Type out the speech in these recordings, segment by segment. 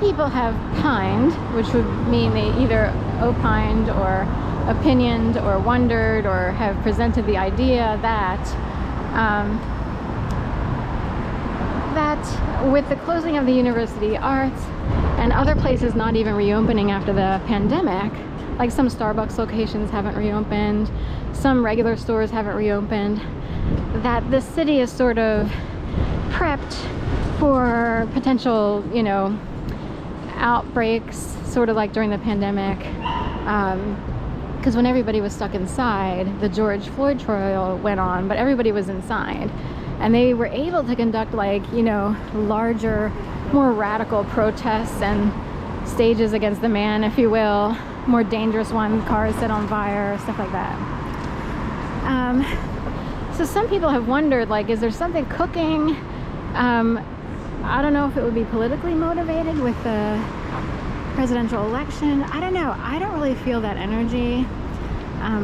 people have pined, which would mean they either opined or opinioned or wondered or have presented the idea that with the closing of the university arts and other places not even reopening after the pandemic, like some Starbucks locations haven't reopened, some regular stores haven't reopened, that the city is sort of prepped for potential, you know, outbreaks, sort of like during the pandemic. Because when everybody was stuck inside, the George Floyd trial went on, but everybody was inside. And they were able to conduct, like, you know, larger, more radical protests and stages against the man, if you will, more dangerous ones, cars set on fire, stuff like that. So some people have wondered, like, is there something cooking? I don't know if it would be politically motivated with the presidential election. I don't know. I don't really feel that energy.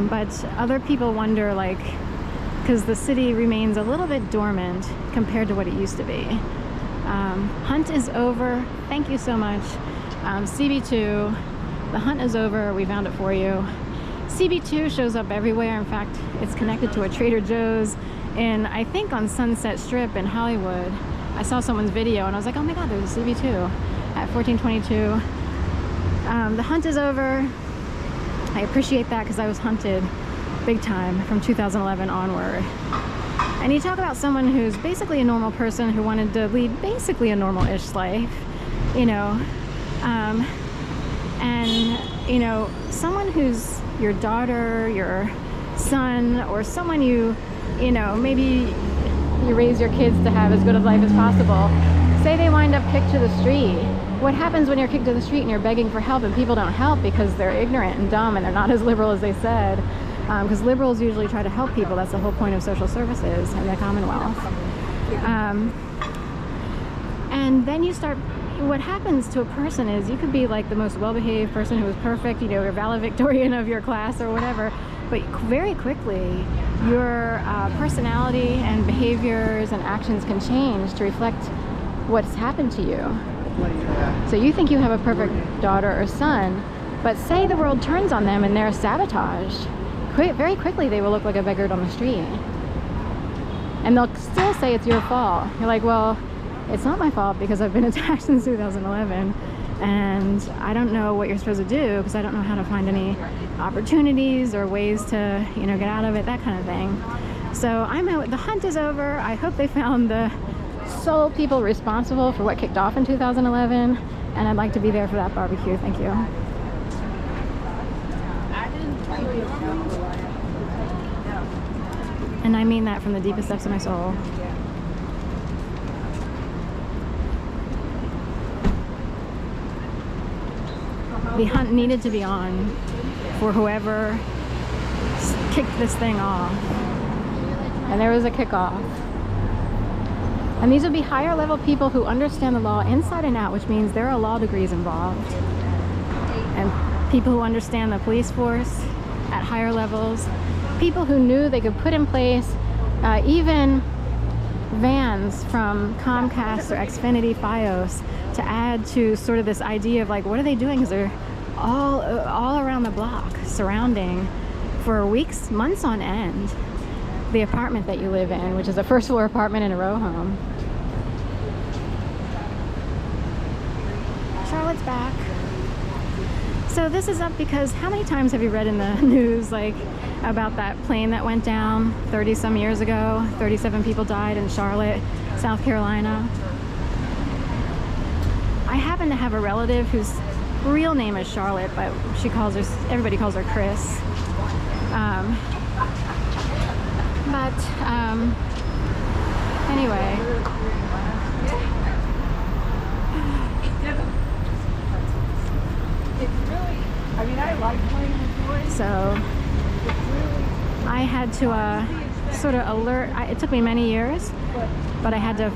But other people wonder, like, because the city remains a little bit dormant compared to what it used to be. Hunt is over. Thank you so much. CB2, the hunt is over. We found it for you. CB2 shows up everywhere. In fact, it's connected to a Trader Joe's in, I think, on Sunset Strip in Hollywood. I saw someone's video and I was like, oh my God, there's a CB2 at 1422. The hunt is over. I appreciate that because I was hunted big time from 2011 onward. And you talk about someone who's basically a normal person who wanted to lead basically a normal-ish life, you know, and, you know, someone who's your daughter, your son, or someone you know, maybe you raise your kids to have as good a life as possible. Say they wind up kicked to the street. What happens when you're kicked to the street and you're begging for help and people don't help because they're ignorant and dumb and they're not as liberal as they said? Because liberals usually try to help people. That's the whole point of social services in the Commonwealth. And then you start, what happens to a person is you could be like the most well-behaved person who is perfect, you know, you're valedictorian of your class or whatever, but very quickly your personality and behaviors and actions can change to reflect what's happened to you. So you think you have a perfect daughter or son, but say the world turns on them and they're sabotaged. Very quickly they will look like a beggar on the street. And they'll still say it's your fault. You're like, well, it's not my fault because I've been attacked since 2011 and I don't know what you're supposed to do because I don't know how to find any opportunities or ways to, you know, get out of it, that kind of thing. So the hunt is over. I hope they found the sole people responsible for what kicked off in 2011, and I'd like to be there for that barbecue. Thank you. And I mean that from the deepest depths of my soul. The hunt needed to be on for whoever kicked this thing off. And there was a kickoff. And these would be higher level people who understand the law inside and out, which means there are law degrees involved. And people who understand the police force at higher levels. People who knew they could put in place even Vans from Comcast or Xfinity Fios to add to sort of this idea of like, what are they doing? Because they're all around the block, surrounding for weeks, months on end, the apartment that you live in, which is a first floor apartment in a row home. Charlotte's back. So this is up because how many times have you read in the news like about that plane that went down 30 some years ago? 37 people died in Charlotte, South Carolina. I happen to have a relative whose real name is Charlotte, but everybody calls her Chris. Anyway. I like playing with toys. So I had to sort of alert. It took me many years, but I had to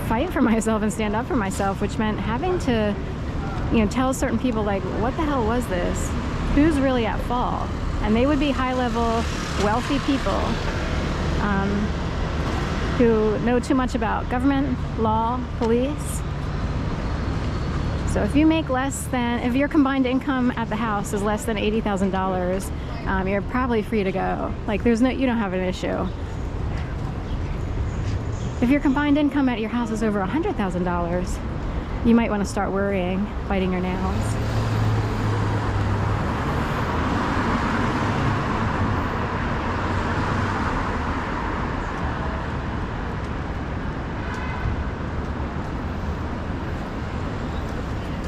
fight for myself and stand up for myself, which meant having to, you know, tell certain people like, what the hell was this? Who's really at fault? And they would be high-level, wealthy people who know too much about government, law, police. So if you make if your combined income at the house is less than $80,000, you're probably free to go. Like you don't have an issue. If your combined income at your house is over $100,000, you might want to start worrying, biting your nails.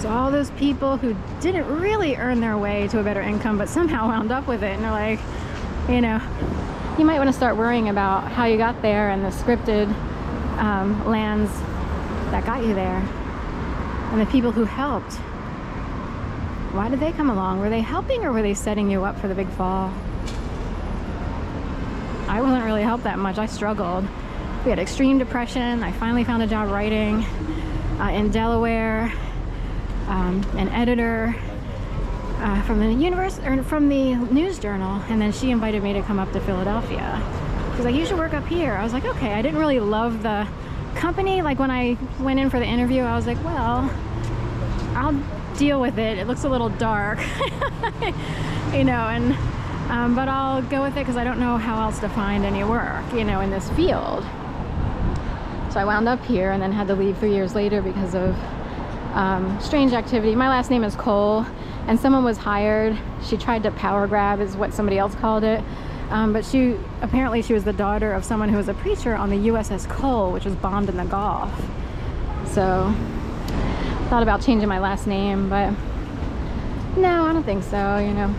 So all those people who didn't really earn their way to a better income but somehow wound up with it, and they're like, you know, you might want to start worrying about how you got there and the scripted lands that got you there, and the people who helped. Why did they come along? Were they helping, or were they setting you up for the big fall? I wasn't really helped that much. I struggled. We had extreme depression. I finally found a job writing in Delaware. An editor from the News Journal, and then she invited me to come up to Philadelphia. She's like, you should work up here. I was like, okay. I didn't really love the company. Like when I went in for the interview, I was like, well, I'll deal with it. It looks a little dark, you know, and but I'll go with it because I don't know how else to find any work, you know, in this field. So I wound up here and then had to leave 3 years later because of strange activity. My last name is Cole, and someone was hired. She tried to power grab, is what somebody else called it. But apparently she was the daughter of someone who was a preacher on the USS Cole, which was bombed in the Gulf. So thought about changing my last name, but no, I don't think so, you know.